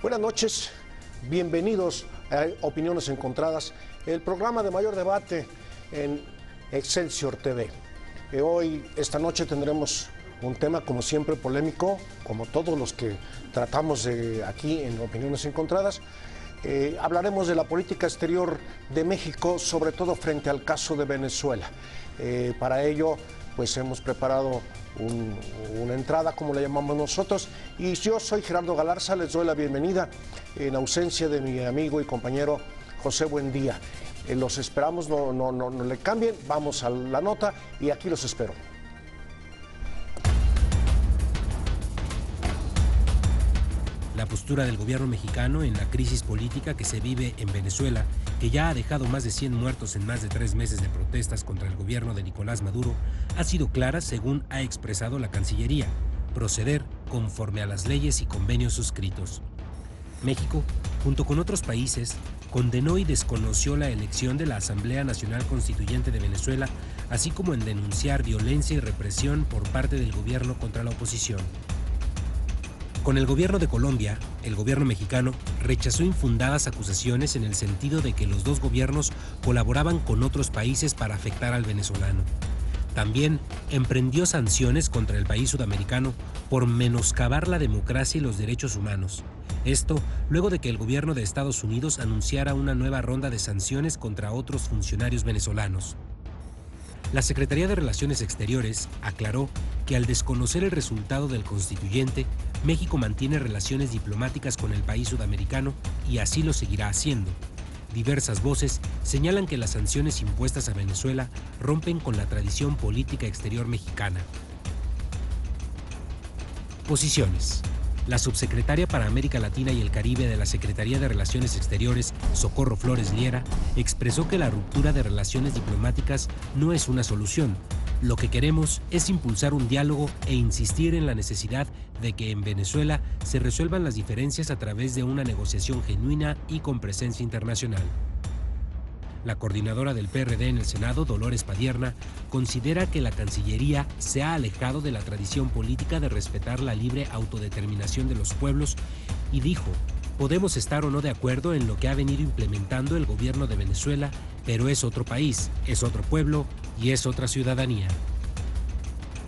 Buenas noches, bienvenidos a Opiniones Encontradas, el programa de mayor debate en Excelsior TV. Esta noche tendremos un tema como siempre polémico, como todos los que tratamos aquí en Opiniones Encontradas. Hablaremos de la política exterior de México, sobre todo frente al caso de Venezuela. Para ello, pues hemos preparado una entrada, como la llamamos nosotros, y yo soy Gerardo Galarza, les doy la bienvenida en ausencia de mi amigo y compañero José Buendía. Los esperamos, no le cambien, vamos a la nota y aquí los espero. La postura del gobierno mexicano en la crisis política que se vive en Venezuela, que ya ha dejado más de 100 muertos en más de 3 meses de protestas contra el gobierno de Nicolás Maduro, ha sido clara según ha expresado la Cancillería: proceder conforme a las leyes y convenios suscritos. México, junto con otros países, condenó y desconoció la elección de la Asamblea Nacional Constituyente de Venezuela, así como en denunciar violencia y represión por parte del gobierno contra la oposición. Con el gobierno de Colombia, el gobierno mexicano rechazó infundadas acusaciones en el sentido de que los dos gobiernos colaboraban con otros países para afectar al venezolano. También emprendió sanciones contra el país sudamericano por menoscabar la democracia y los derechos humanos. Esto luego de que el gobierno de Estados Unidos anunciara una nueva ronda de sanciones contra otros funcionarios venezolanos. La Secretaría de Relaciones Exteriores aclaró que al desconocer el resultado del constituyente, México mantiene relaciones diplomáticas con el país sudamericano y así lo seguirá haciendo. Diversas voces señalan que las sanciones impuestas a Venezuela rompen con la tradición política exterior mexicana. Posiciones. La subsecretaria para América Latina y el Caribe de la Secretaría de Relaciones Exteriores, Socorro Flores Liera, expresó que la ruptura de relaciones diplomáticas no es una solución. Lo que queremos es impulsar un diálogo e insistir en la necesidad de que en Venezuela se resuelvan las diferencias a través de una negociación genuina y con presencia internacional. La coordinadora del PRD en el Senado, Dolores Padierna, considera que la Cancillería se ha alejado de la tradición política de respetar la libre autodeterminación de los pueblos y dijo: podemos estar o no de acuerdo en lo que ha venido implementando el gobierno de Venezuela, pero es otro país, es otro pueblo y es otra ciudadanía.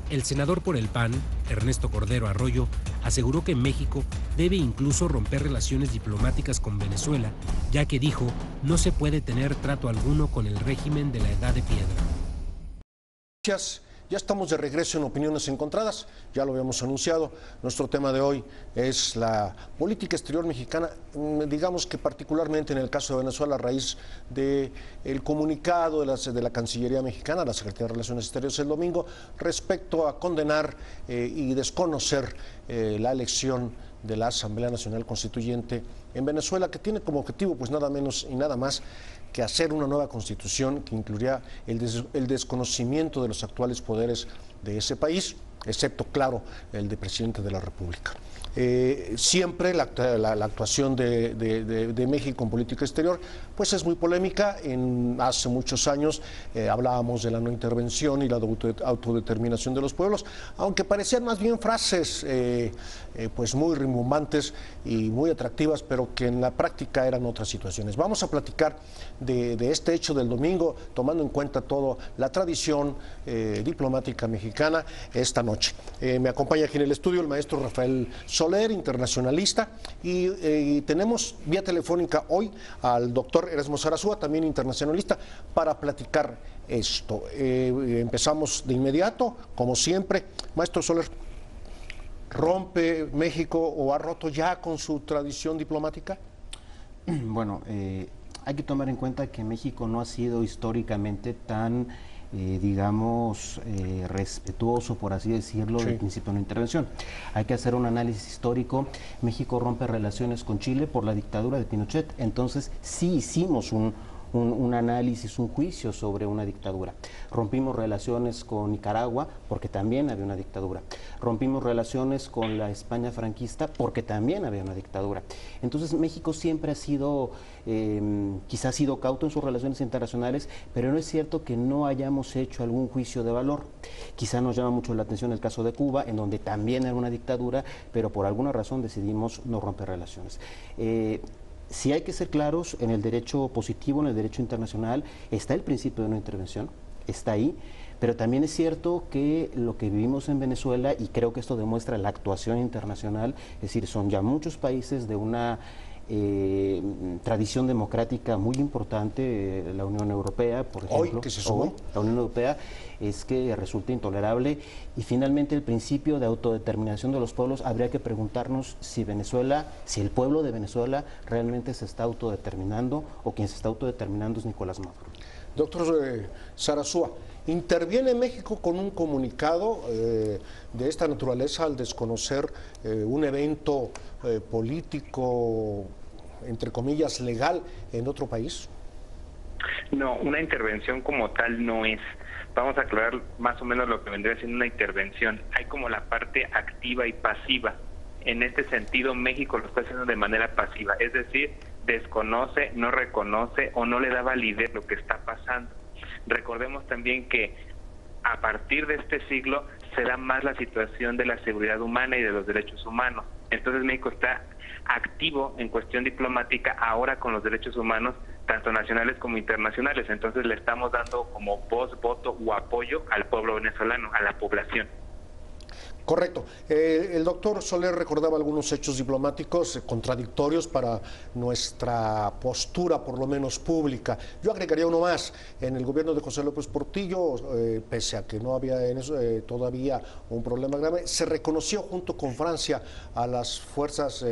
El senador por el PAN, Ernesto Cordero Arroyo, aseguró que México debe incluso romper relaciones diplomáticas con Venezuela, ya que dijo, no se puede tener trato alguno con el régimen de la Edad de Piedra. Gracias. Ya estamos de regreso en Opiniones Encontradas, ya lo habíamos anunciado. Nuestro tema de hoy es la política exterior mexicana, digamos que particularmente en el caso de Venezuela, a raíz del comunicado de la Cancillería mexicana, la Secretaría de Relaciones Exteriores el domingo, respecto a condenar y desconocer la elección de la Asamblea Nacional Constituyente en Venezuela, que tiene como objetivo pues nada menos y nada más que hacer una nueva constitución que incluiría el desconocimiento de los actuales poderes de ese país, excepto, claro, el de presidente de la República. Siempre la actuación de México en política exterior pues es muy polémica. Hace muchos años hablábamos de la no intervención y la autodeterminación de los pueblos, aunque parecían más bien frases pues muy rimbombantes y muy atractivas, pero que en la práctica eran otras situaciones. Vamos a platicar de este hecho del domingo, tomando en cuenta toda la tradición diplomática mexicana esta noche. Me acompaña aquí en el estudio el maestro Rafael Soler, internacionalista, y tenemos vía telefónica hoy al doctor Erasmo Zarazúa, también internacionalista, para platicar esto. Empezamos de inmediato, como siempre. Maestro Soler, ¿rompe México o ha roto ya con su tradición diplomática? Bueno, hay que tomar en cuenta que México no ha sido históricamente tan digamos, respetuoso, por así decirlo, del principio de no intervención. Hay que hacer un análisis histórico. México rompe relaciones con Chile por la dictadura de Pinochet, entonces sí hicimos un análisis, un juicio sobre una dictadura. Rompimos relaciones con Nicaragua porque también había una dictadura. Rompimos relaciones con la España franquista porque también había una dictadura. Entonces México siempre ha sido, quizás ha sido cauto en sus relaciones internacionales, pero no es cierto que no hayamos hecho algún juicio de valor. Quizá nos llama mucho la atención el caso de Cuba, en donde también era una dictadura, pero por alguna razón decidimos no romper relaciones. Si hay que ser claros, en el derecho positivo, en el derecho internacional, está el principio de no intervención, está ahí, pero también es cierto que lo que vivimos en Venezuela, y creo que esto demuestra la actuación internacional, es decir, son ya muchos países de una tradición democrática muy importante, la Unión Europea, por ejemplo, hoy que se sumó, la Unión Europea, es que resulta intolerable. Y finalmente el principio de autodeterminación de los pueblos, habría que preguntarnos si Venezuela, si el pueblo de Venezuela realmente se está autodeterminando, o quien se está autodeterminando es Nicolás Maduro. Doctor Sarasúa, interviene México con un comunicado de esta naturaleza al desconocer un evento político, entre comillas, legal en otro país? No, una intervención como tal no es. Vamos a aclarar más o menos lo que vendría siendo una intervención. Hay como la parte activa y pasiva. En este sentido, México lo está haciendo de manera pasiva, es decir, desconoce, no reconoce o no le da validez lo que está pasando. Recordemos también que a partir de este siglo se da más la situación de la seguridad humana y de los derechos humanos. Entonces México está activo en cuestión diplomática ahora con los derechos humanos, tanto nacionales como internacionales. Entonces le estamos dando como voz, voto o apoyo al pueblo venezolano, a la población. Correcto. El doctor Soler recordaba algunos hechos diplomáticos contradictorios para nuestra postura, por lo menos pública. Yo agregaría uno más. En el gobierno de José López Portillo, pese a que no había en eso, todavía un problema grave, se reconoció junto con Francia a las fuerzas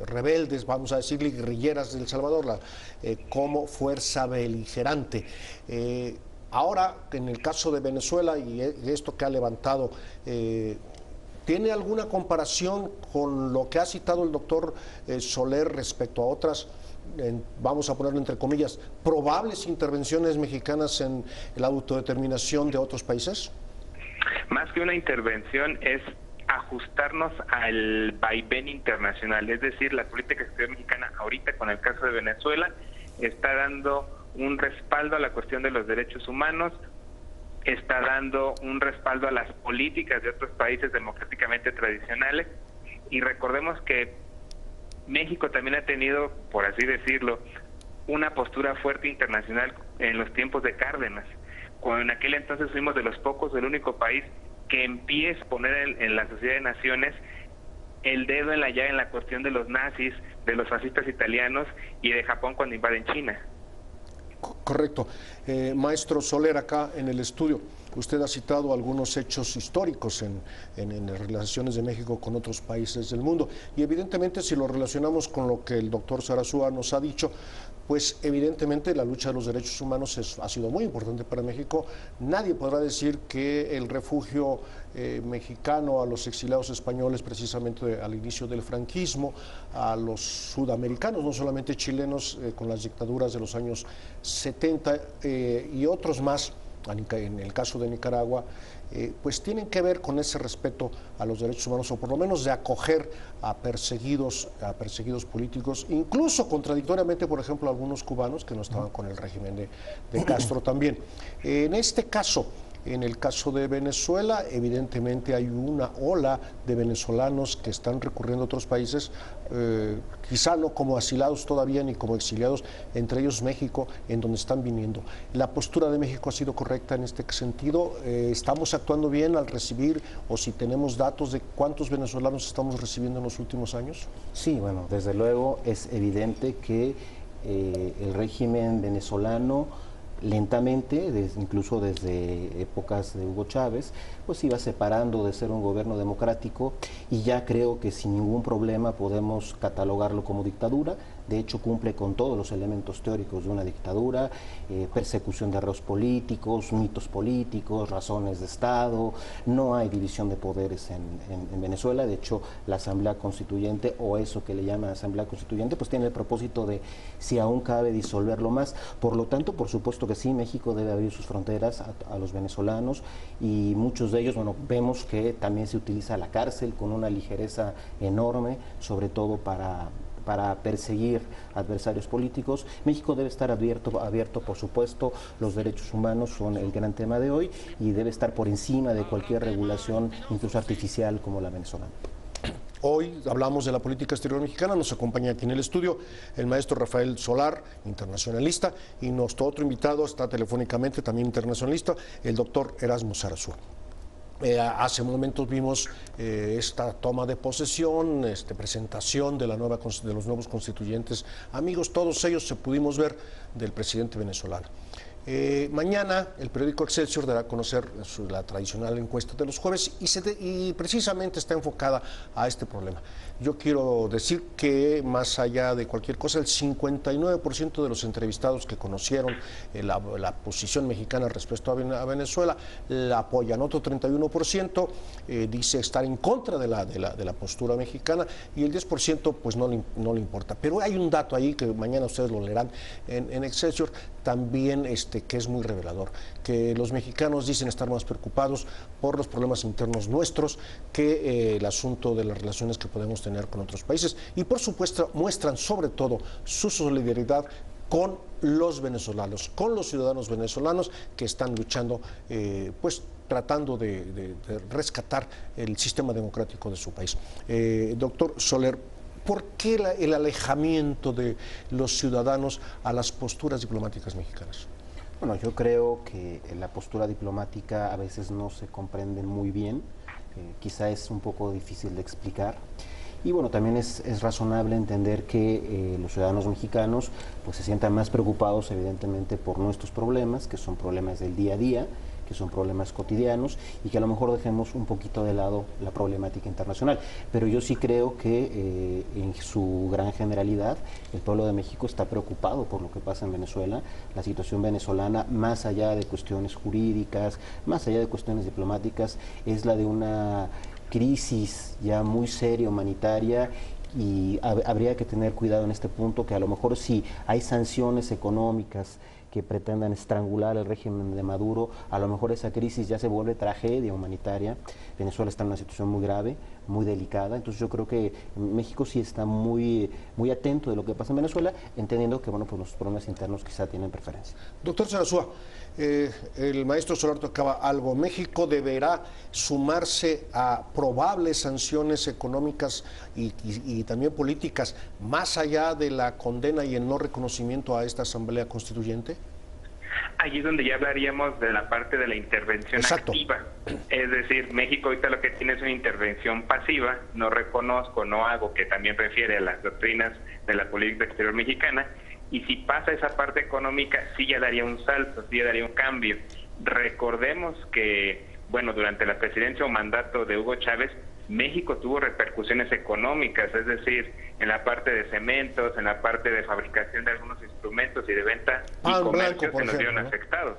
rebeldes, vamos a decirle guerrilleras de El Salvador, como fuerza beligerante. Ahora, en el caso de Venezuela y esto que ha levantado, ¿tiene alguna comparación con lo que ha citado el doctor Soler respecto a otras, vamos a ponerlo entre comillas, probables intervenciones mexicanas en la autodeterminación de otros países? Más que una intervención es ajustarnos al vaivén internacional, es decir, la política exterior mexicana ahorita con el caso de Venezuela está dando un respaldo a la cuestión de los derechos humanos, está dando un respaldo a las políticas de otros países democráticamente tradicionales, y recordemos que México también ha tenido, por así decirlo, una postura fuerte internacional en los tiempos de Cárdenas, cuando en aquel entonces fuimos de los pocos, del único país que empieza a poner en la Sociedad de Naciones el dedo en la llaga en la cuestión de los nazis, de los fascistas italianos y de Japón cuando invaden China. Correcto. Maestro Soler, acá en el estudio, usted ha citado algunos hechos históricos en las relaciones de México con otros países del mundo, y evidentemente si lo relacionamos con lo que el doctor Sarasúa nos ha dicho, pues evidentemente la lucha de los derechos humanos ha sido muy importante para México. Nadie podrá decir que el refugio mexicano a los exiliados españoles precisamente al inicio del franquismo, a los sudamericanos, no solamente chilenos, con las dictaduras de los años 70 y otros más, en el caso de Nicaragua, pues tienen que ver con ese respeto a los derechos humanos, o por lo menos de acoger a perseguidos políticos, incluso contradictoriamente, por ejemplo, algunos cubanos que no estaban con el régimen de Castro también. En este caso, en el caso de Venezuela, evidentemente hay una ola de venezolanos que están recurriendo a otros países, quizá no como asilados todavía ni como exiliados, entre ellos México, en donde están viniendo. ¿La postura de México ha sido correcta en este sentido? ¿Estamos actuando bien al recibir, o si tenemos datos de cuántos venezolanos estamos recibiendo en los últimos años? Sí, bueno, desde luego es evidente que el régimen venezolano lentamente, incluso desde épocas de Hugo Chávez, pues iba separando de ser un gobierno democrático, y ya creo que sin ningún problema podemos catalogarlo como dictadura. De hecho, cumple con todos los elementos teóricos de una dictadura: persecución de reos políticos, mitos políticos, razones de Estado. No hay división de poderes en Venezuela. De hecho, la Asamblea Constituyente, o eso que le llaman Asamblea Constituyente, pues tiene el propósito de, si aún cabe, disolverlo más. Por lo tanto, por supuesto que sí, México debe abrir sus fronteras a los venezolanos, y muchos de ellos, bueno, vemos que también se utiliza la cárcel con una ligereza enorme, sobre todo para perseguir adversarios políticos. México debe estar abierto, por supuesto. Los derechos humanos son el gran tema de hoy, y debe estar por encima de cualquier regulación, incluso artificial, como la venezolana. Hoy hablamos de la política exterior mexicana. Nos acompaña aquí en el estudio el maestro Rafael Solar, internacionalista, y nuestro otro invitado está telefónicamente, también internacionalista, el doctor Erasmo Zarazúa. Hace momentos vimos esta toma de posesión, presentación de los nuevos constituyentes, amigos, todos ellos se pudimos ver del presidente venezolano. Mañana el periódico Excelsior dará a conocer la tradicional encuesta de los jueves, y precisamente está enfocada a este problema. Yo quiero decir que, más allá de cualquier cosa, el 59% de los entrevistados que conocieron la posición mexicana respecto a Venezuela la apoyan. Otro 31% dice estar en contra de la postura mexicana, y el 10% pues no le importa. Pero hay un dato ahí que mañana ustedes lo leerán en Excelsior, también que es muy revelador, que los mexicanos dicen estar más preocupados por los problemas internos nuestros que el asunto de las relaciones que podemos tener con otros países, y por supuesto muestran sobre todo su solidaridad con los venezolanos, con los ciudadanos venezolanos que están luchando, pues tratando de rescatar el sistema democrático de su país. Doctor Soler, ¿por qué el alejamiento de los ciudadanos a las posturas diplomáticas mexicanas? Bueno, yo creo que la postura diplomática a veces no se comprende muy bien, quizá es un poco difícil de explicar. Y bueno, también es razonable entender que los ciudadanos mexicanos pues se sientan más preocupados, evidentemente, por nuestros problemas, que son problemas del día a día, que son problemas cotidianos, y que a lo mejor dejemos un poquito de lado la problemática internacional. Pero yo sí creo que en su gran generalidad el pueblo de México está preocupado por lo que pasa en Venezuela. La situación venezolana, más allá de cuestiones jurídicas, más allá de cuestiones diplomáticas, es la de una crisis ya muy seria humanitaria, y habría que tener cuidado en este punto, que a lo mejor si hay sanciones económicas que pretendan estrangular el régimen de Maduro, a lo mejor esa crisis ya se vuelve tragedia humanitaria. Venezuela está en una situación muy grave, muy delicada. Entonces yo creo que México sí está muy atento de lo que pasa en Venezuela, entendiendo que, bueno, pues los problemas internos quizá tienen preferencia. Doctor Zarazúa, el maestro Solar tocaba algo. México deberá sumarse a probables sanciones económicas y también políticas, más allá de la condena y el no reconocimiento a esta Asamblea Constituyente. Allí es donde ya hablaríamos de la parte de la intervención activa. Es decir, México ahorita lo que tiene es una intervención pasiva: no reconozco, no hago, que también refiere a las doctrinas de la política exterior mexicana. Y si pasa esa parte económica, sí ya daría un salto, sí ya daría un cambio. Recordemos que, bueno, durante la presidencia o mandato de Hugo Chávez, México tuvo repercusiones económicas, es decir, en la parte de cementos, en la parte de fabricación de algunos instrumentos y de venta y comercio se nos vieron afectados.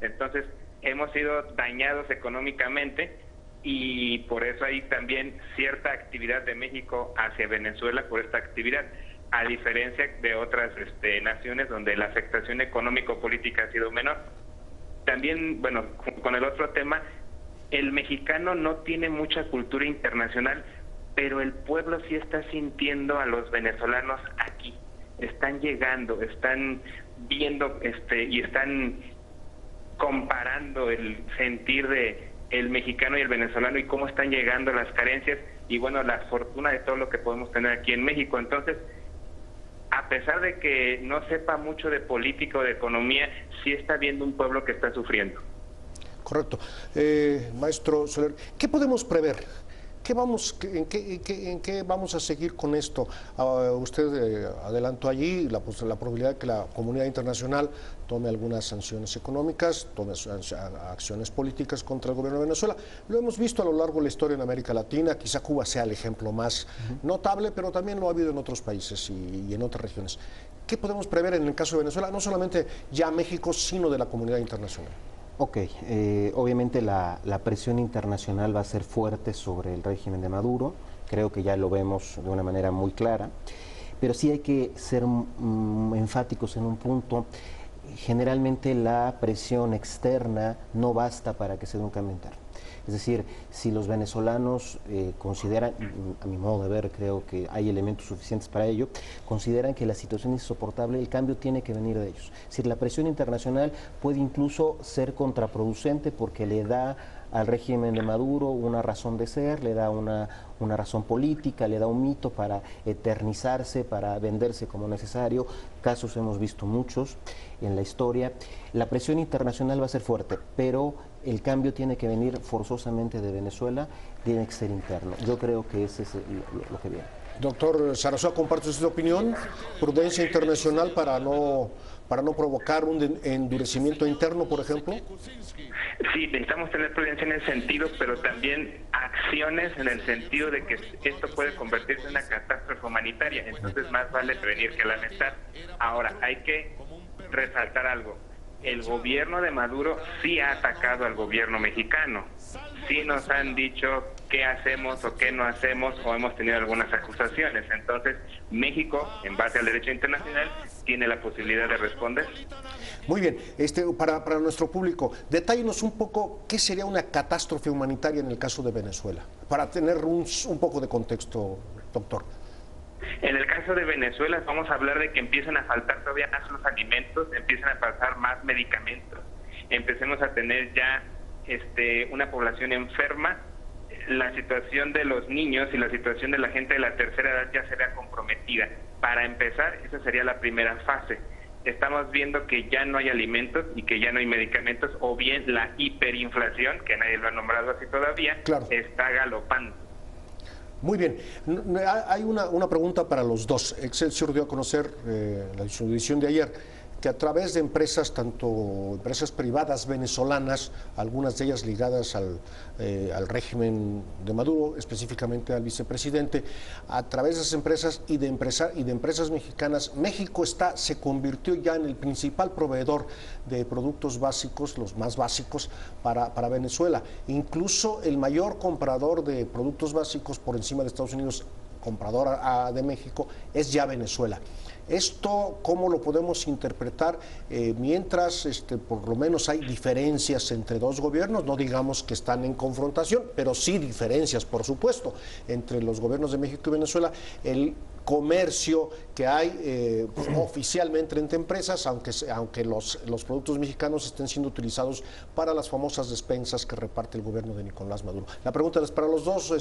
Entonces hemos sido dañados económicamente, y por eso hay también cierta actividad de México hacia Venezuela por esta actividad, a diferencia de otras naciones donde la afectación económico-política ha sido menor. También, bueno, con el otro tema, el mexicano no tiene mucha cultura internacional, pero el pueblo sí está sintiendo a los venezolanos aquí. Están llegando, están viendo y están comparando el sentir de el mexicano y el venezolano, y cómo están llegando las carencias y, bueno, la fortuna de todo lo que podemos tener aquí en México. Entonces, a pesar de que no sepa mucho de política o de economía, sí está viendo un pueblo que está sufriendo. Correcto. Maestro Soler, ¿qué podemos prever? ¿En qué vamos a seguir con esto? Usted adelantó allí la probabilidad de que la comunidad internacional tome algunas sanciones económicas, tome acciones políticas contra el gobierno de Venezuela. Lo hemos visto a lo largo de la historia en América Latina, quizá Cuba sea el ejemplo más notable, pero también lo ha habido en otros países y en otras regiones. ¿Qué podemos prever en el caso de Venezuela? No solamente ya México, sino de la comunidad internacional. Ok, obviamente la presión internacional va a ser fuerte sobre el régimen de Maduro, creo que ya lo vemos de una manera muy clara, pero sí hay que ser enfáticos en un punto. Generalmente la presión externa no basta para que se dé un cambio interno. Es decir, si los venezolanos consideran, a mi modo de ver, creo que hay elementos suficientes para ello, consideran que la situación es insoportable, el cambio tiene que venir de ellos. Es decir, la presión internacional puede incluso ser contraproducente porque le da al régimen de Maduro una razón de ser, le da una razón política, le da un mito para eternizarse, para venderse como necesario. Casos hemos visto muchos en la historia. La presión internacional va a ser fuerte, pero el cambio tiene que venir forzosamente de Venezuela, tiene que ser interno. Yo creo que ese es lo que viene. Doctor Sarasua, ¿comparte usted opinión? ¿Prudencia internacional para no provocar un endurecimiento interno, por ejemplo? Sí, necesitamos tener prudencia en ese sentido, pero también acciones en el sentido de que esto puede convertirse en una catástrofe humanitaria. Entonces más vale prevenir que lamentar. Ahora, hay que resaltar algo. El gobierno de Maduro sí ha atacado al gobierno mexicano. Sí nos han dicho qué hacemos o qué no hacemos, o hemos tenido algunas acusaciones. Entonces, México, en base al derecho internacional, tiene la posibilidad de responder. Muy bien, para nuestro público, detállenos un poco qué sería una catástrofe humanitaria en el caso de Venezuela, para tener un poco de contexto, doctor. En el caso de Venezuela vamos a hablar de que empiezan a faltar todavía más los alimentos, empiezan a faltar más medicamentos, empecemos a tener ya una población enferma, la situación de los niños y la situación de la gente de la tercera edad ya se vea comprometida. Para empezar, esa sería la primera fase. Estamos viendo que ya no hay alimentos y que ya no hay medicamentos, o bien la hiperinflación, que nadie lo ha nombrado así todavía, claro, está galopando. Muy bien, hay una pregunta para los dos. Excelsior dio a conocer la edición de ayer que a través de empresas, tanto empresas privadas venezolanas, algunas de ellas ligadas al régimen de Maduro, específicamente al vicepresidente, a través de esas empresas y de empresas mexicanas, México se convirtió ya en el principal proveedor de productos básicos, los más básicos, para Venezuela. Incluso el mayor comprador de productos básicos por encima de Estados Unidos, comprador de México, es ya Venezuela. Esto, ¿cómo lo podemos interpretar mientras por lo menos hay diferencias entre dos gobiernos? No digamos que están en confrontación, pero sí diferencias, por supuesto, entre los gobiernos de México y Venezuela. El comercio que hay oficialmente entre empresas, aunque los productos mexicanos estén siendo utilizados para las famosas despensas que reparte el gobierno de Nicolás Maduro. La pregunta es para los dos,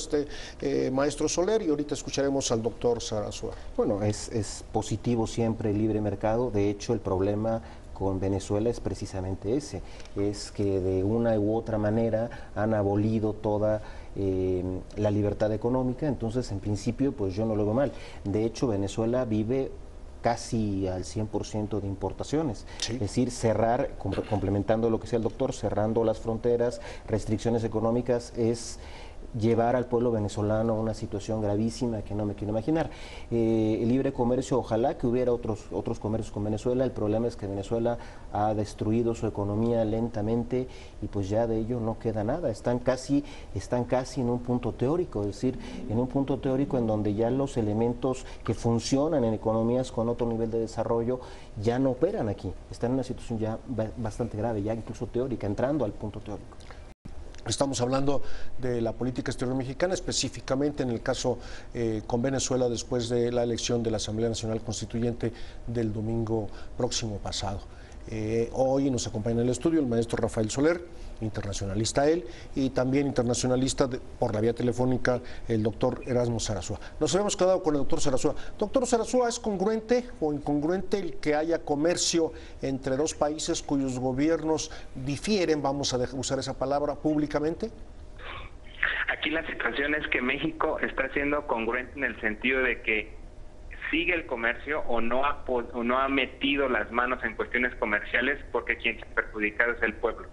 maestro Soler, y ahorita escucharemos al doctor Sarasua. Bueno, es positivo siempre el libre mercado. De hecho, el problema con Venezuela es precisamente ese, es que de una u otra manera han abolido toda la libertad económica. Entonces, en principio, pues yo no lo veo mal. De hecho, Venezuela vive casi al 100% de importaciones, sí. Es decir, cerrar, complementando lo que decía el doctor, cerrando las fronteras, restricciones económicas, es llevar al pueblo venezolano a una situación gravísima que no me quiero imaginar. El libre comercio, ojalá que hubiera otros comercios con Venezuela. El problema es que Venezuela ha destruido su economía lentamente y pues ya de ello no queda nada. Están casi en un punto teórico, es decir, en un punto teórico en donde ya los elementos que funcionan en economías con otro nivel de desarrollo ya no operan aquí. Están en una situación ya bastante grave, ya incluso teórica, entrando al punto teórico. Estamos hablando de la política exterior mexicana, específicamente en el caso con Venezuela después de la elección de la Asamblea Nacional Constituyente del domingo próximo pasado. Hoy nos acompaña en el estudio el maestro Rafael Soler, internacionalista él, y también internacionalista por la vía telefónica el doctor Erasmo Sarasua. Nos habíamos quedado con el doctor Sarasua. Doctor Sarasua, ¿es congruente o incongruente el que haya comercio entre dos países cuyos gobiernos difieren, vamos a usar esa palabra, públicamente? Aquí la situación es que México está siendo congruente en el sentido de que sigue el comercio o no ha metido las manos en cuestiones comerciales, porque quien se ha perjudicado es el pueblo.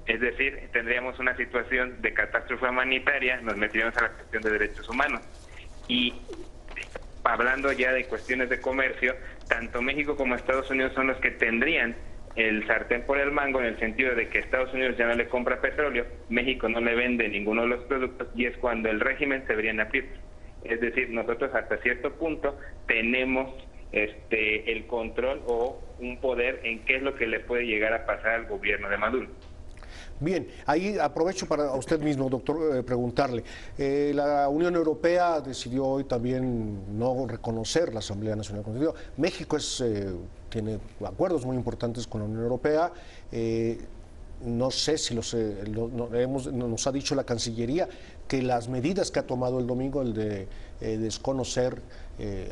Es decir, tendríamos una situación de catástrofe humanitaria, nos metiríamos a la cuestión de derechos humanos. Y hablando ya de cuestiones de comercio, tanto México como Estados Unidos son los que tendrían el sartén por el mango, en el sentido de que Estados Unidos ya no le compra petróleo, México no le vende ninguno de los productos, y es cuando el régimen se vería en aprietos. Es decir, nosotros hasta cierto punto tenemos el control o un poder en qué es lo que le puede llegar a pasar al gobierno de Maduro. Bien, ahí aprovecho para usted mismo, doctor, preguntarle. La Unión Europea decidió hoy también no reconocer la Asamblea Nacional Constitutiva. México tiene acuerdos muy importantes con la Unión Europea. No sé si nos ha dicho la Cancillería que las medidas que ha tomado el domingo, el de desconocer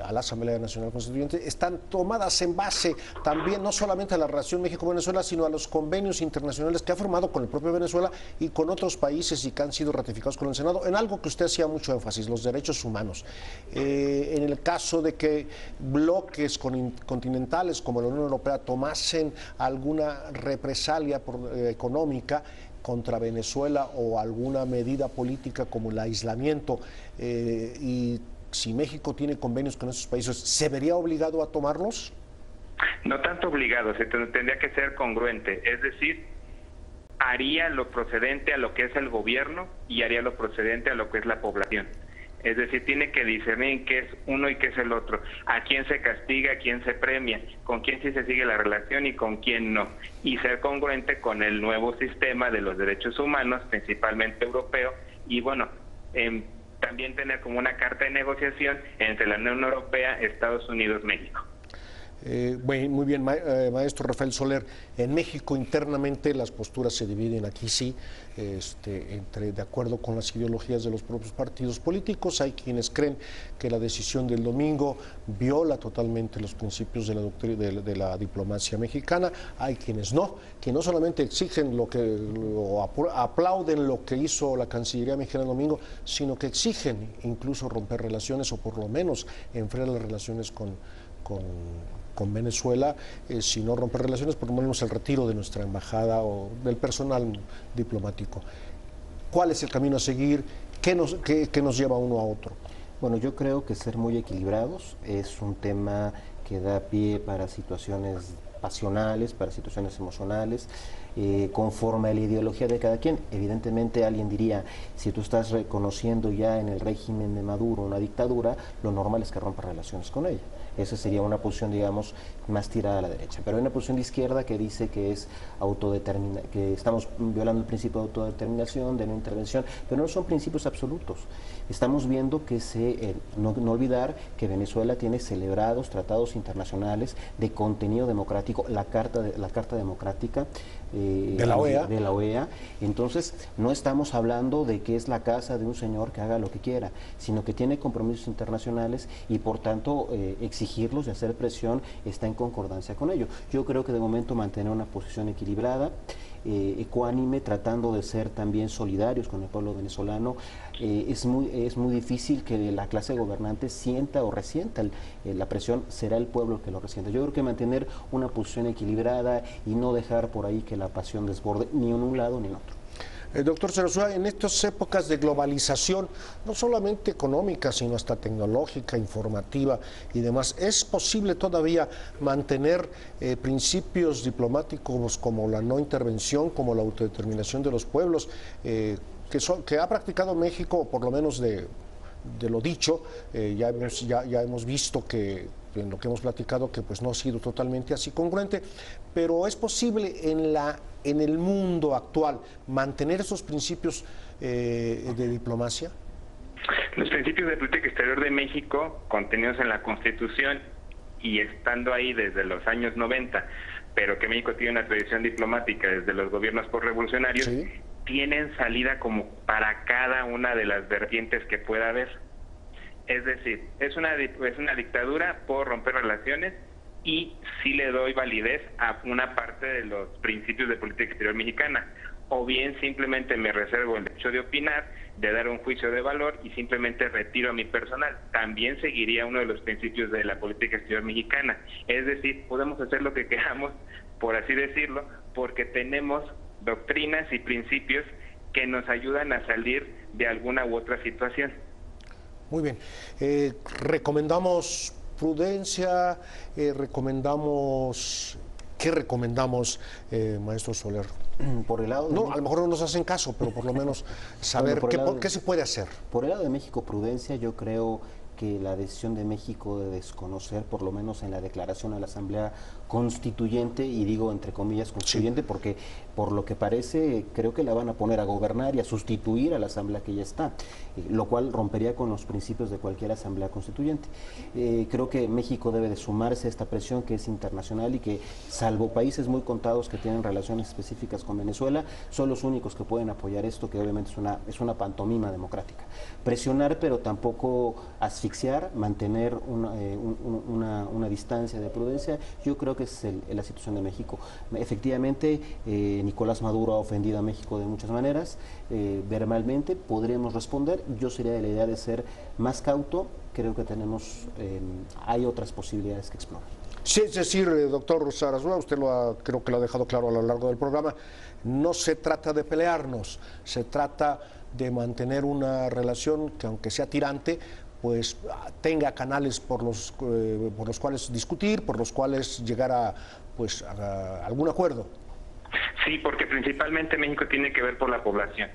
a la Asamblea Nacional Constituyente, están tomadas en base también no solamente a la relación México-Venezuela, sino a los convenios internacionales que ha formado con el propio Venezuela y con otros países y que han sido ratificados con el Senado, en algo que usted hacía mucho énfasis, los derechos humanos. En el caso de que bloques continentales como la Unión Europea tomasen alguna represalia económica contra Venezuela o alguna medida política como el aislamiento, y si México tiene convenios con esos países, ¿se vería obligado a tomarlos? No tanto obligado, se tendría que ser congruente, es decir, haría lo procedente a lo que es el gobierno y haría lo procedente a lo que es la población. Es decir, tiene que discernir qué es uno y qué es el otro, a quién se castiga, a quién se premia, con quién sí se sigue la relación y con quién no, y ser congruente con el nuevo sistema de los derechos humanos, principalmente europeo, y bueno, también tener como una carta de negociación entre la Unión Europea, Estados Unidos, México. Muy bien, maestro Rafael Soler. En México internamente las posturas se dividen aquí sí, de acuerdo con las ideologías de los propios partidos políticos. Hay quienes creen que la decisión del domingo viola totalmente los principios de la doctrina de la diplomacia mexicana. Hay quienes no, que no solamente exigen o aplauden lo que hizo la Cancillería mexicana el domingo, sino que exigen incluso romper relaciones o por lo menos enfriar las relaciones con Venezuela, si no romper relaciones, por lo menos el retiro de nuestra embajada o del personal diplomático. ¿Cuál es el camino a seguir? ¿Qué nos lleva uno a otro? Bueno, yo creo que ser muy equilibrados es un tema que da pie para situaciones pasionales, para situaciones emocionales, conforme a la ideología de cada quien. Evidentemente alguien diría, si tú estás reconociendo ya en el régimen de Maduro una dictadura, lo normal es que rompas relaciones con ella. Esa sería una posición, digamos, más tirada a la derecha. Pero hay una posición de izquierda que dice que es que estamos violando el principio de autodeterminación, de no intervención, pero no son principios absolutos. Estamos viendo que no olvidar que Venezuela tiene celebrados tratados internacionales de contenido democrático, la Carta Democrática de la OEA. Entonces, no estamos hablando de que es la casa de un señor que haga lo que quiera, sino que tiene compromisos internacionales y, por tanto, exigirlos y hacer presión está en concordancia con ello. Yo creo que de momento mantener una posición equilibrada, ecuánime, tratando de ser también solidarios con el pueblo venezolano. Es muy difícil que la clase gobernante sienta o resienta la presión, será el pueblo el que lo resienta. Yo creo que mantener una posición equilibrada y no dejar por ahí que la pasión desborde ni en un lado ni en otro. Doctor Sarasúa, en estas épocas de globalización, no solamente económica, sino hasta tecnológica, informativa y demás, ¿es posible todavía mantener principios diplomáticos como la no intervención, como la autodeterminación de los pueblos, que ha practicado México, o por lo menos de lo dicho, ya hemos visto que en lo que hemos platicado que pues no ha sido totalmente así congruente, pero es posible en el mundo actual mantener esos principios de diplomacia? Los principios de política exterior de México, contenidos en la Constitución y estando ahí desde los años 90, pero que México tiene una tradición diplomática desde los gobiernos postrevolucionarios, ¿sí?, tienen salida como para cada una de las vertientes que pueda haber. Es decir, es una dictadura, puedo romper relaciones y sí le doy validez a una parte de los principios de política exterior mexicana, o bien simplemente me reservo el derecho derecho de opinar, de dar un juicio de valor y simplemente retiro a mi personal. También seguiría uno de los principios de la política exterior mexicana. Es decir, podemos hacer lo que queramos, por así decirlo, porque tenemos doctrinas y principios que nos ayudan a salir de alguna u otra situación. Muy bien. Recomendamos prudencia, ¿qué recomendamos, maestro Soler? Por el lado de No, a lo mejor no nos hacen caso, pero por lo menos saber qué se puede hacer. Por el lado de México, prudencia. Yo creo que la decisión de México de desconocer, por lo menos en la declaración a la Asamblea Constituyente, y digo entre comillas constituyente, sí, porque por lo que parece creo que la van a poner a gobernar y a sustituir a la Asamblea que ya está, lo cual rompería con los principios de cualquier Asamblea Constituyente. Creo que México debe de sumarse a esta presión que es internacional y que, salvo países muy contados que tienen relaciones específicas con Venezuela, son los únicos que pueden apoyar esto, que obviamente es una pantomima democrática. Presionar, pero tampoco asfixiar, mantener una distancia de prudencia. Yo creo que es la situación de México. Efectivamente, Nicolás Maduro ha ofendido a México de muchas maneras, verbalmente. Podríamos responder. Yo sería de la idea de ser más cauto. Creo que hay otras posibilidades que explorar. Sí, es decir, doctor Sarasúa, usted creo que lo ha dejado claro a lo largo del programa, no se trata de pelearnos, se trata de mantener una relación que, aunque sea tirante, pues tenga canales por los cuales discutir, por los cuales llegar a algún acuerdo. Sí, porque principalmente México tiene que ver por la población,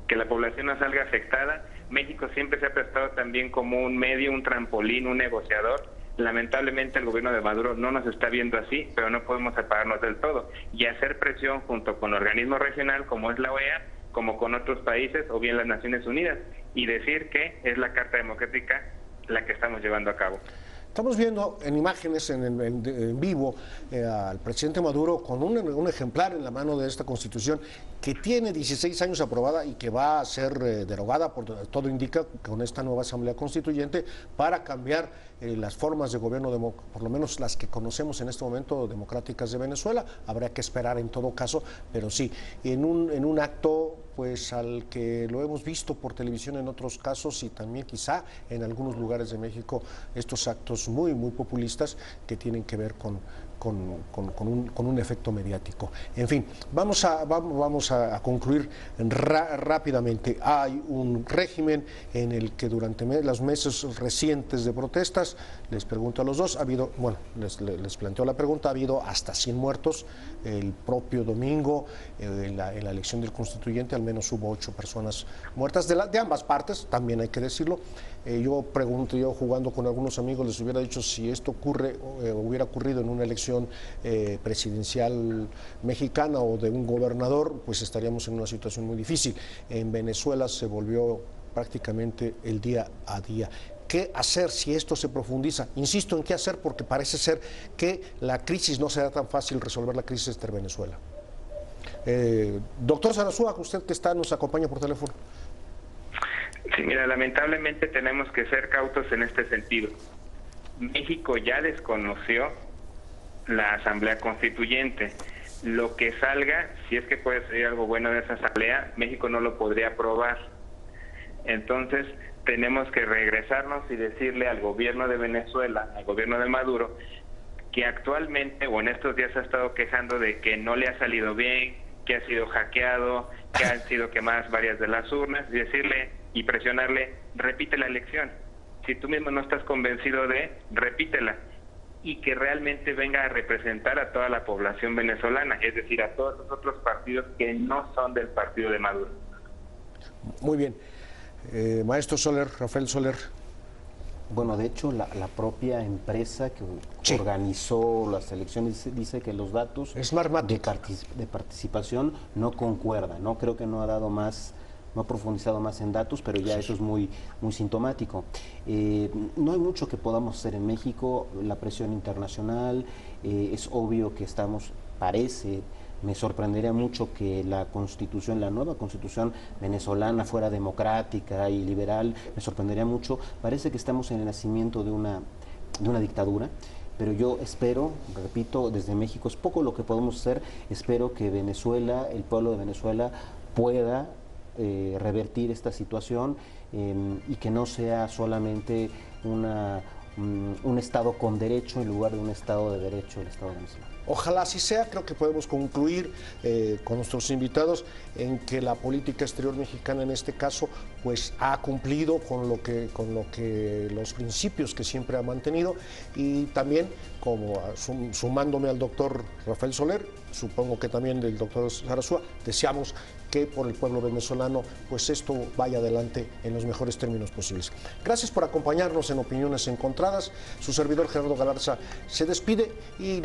que la población no salga afectada. México siempre se ha prestado también como un medio, un trampolín, un negociador. Lamentablemente el gobierno de Maduro no nos está viendo así, pero no podemos separarnos del todo y hacer presión junto con organismos regionales como es la OEA, como con otros países o bien las Naciones Unidas, y decir que es la Carta Democrática la que estamos llevando a cabo. Estamos viendo en imágenes en vivo al presidente Maduro con un ejemplar en la mano de esta Constitución que tiene 16 años aprobada y que va a ser derogada, por todo indica, con esta nueva Asamblea Constituyente, para cambiar las formas de gobierno, por lo menos las que conocemos en este momento, democráticas de Venezuela. Habrá que esperar en todo caso, pero sí, en un acto pues al que lo hemos visto por televisión en otros casos y también quizá en algunos lugares de México, estos actos muy populistas que tienen que ver con un efecto mediático. En fin, vamos a concluir rápidamente. Hay un régimen en el que durante los meses recientes de protestas, les pregunto a los dos, ha habido, bueno, les planteo la pregunta, ha habido hasta 100 muertos. El propio domingo, en la elección del constituyente, al menos hubo 8 personas muertas, de ambas partes, también hay que decirlo. Yo jugando con algunos amigos, les hubiera dicho, si esto hubiera ocurrido en una elección presidencial mexicana o de un gobernador, pues estaríamos en una situación muy difícil. En Venezuela se volvió prácticamente el día a día. ¿Qué hacer si esto se profundiza? Insisto en qué hacer, porque parece ser que la crisis no será tan fácil resolver la crisis de Venezuela. Doctor Sarasúa, usted que nos acompaña por teléfono. Sí, mira, lamentablemente tenemos que ser cautos en este sentido. México ya desconoció la Asamblea Constituyente. Lo que salga, si es que puede salir algo bueno de esa Asamblea, México no lo podría aprobar. Entonces, tenemos que regresarnos y decirle al gobierno de Venezuela, al gobierno de Maduro, que actualmente o en estos días ha estado quejando de que no le ha salido bien, que ha sido hackeado, que han sido quemadas varias de las urnas, y decirle y presionarle, repite la elección. Si tú mismo no estás convencido repítela, y que realmente venga a representar a toda la población venezolana, es decir, a todos los otros partidos que no son del partido de Maduro. Muy bien. Maestro Soler, Rafael Soler. Bueno, de hecho, la propia empresa que organizó las elecciones dice que los datos de participación no concuerdan, ¿no? Creo que no ha profundizado más en datos, pero ya eso es muy sintomático. No hay mucho que podamos hacer en México, la presión internacional, es obvio que me sorprendería mucho que la nueva constitución venezolana fuera democrática y liberal, me sorprendería mucho. Parece que estamos en el nacimiento de una dictadura, pero yo espero, repito, desde México es poco lo que podemos hacer, espero que Venezuela, el pueblo de Venezuela, pueda revertir esta situación y que no sea solamente un Estado con derecho en lugar de un Estado de derecho, el Estado venezolano. Ojalá así sea. Creo que podemos concluir con nuestros invitados en que la política exterior mexicana en este caso pues ha cumplido con lo que los principios que siempre ha mantenido, y también, como sumándome al doctor Rafael Soler, supongo que también del doctor Sarasúa, deseamos que por el pueblo venezolano pues esto vaya adelante en los mejores términos posibles. Gracias por acompañarnos en Opiniones Encontradas. Su servidor Gerardo Galarza se despide y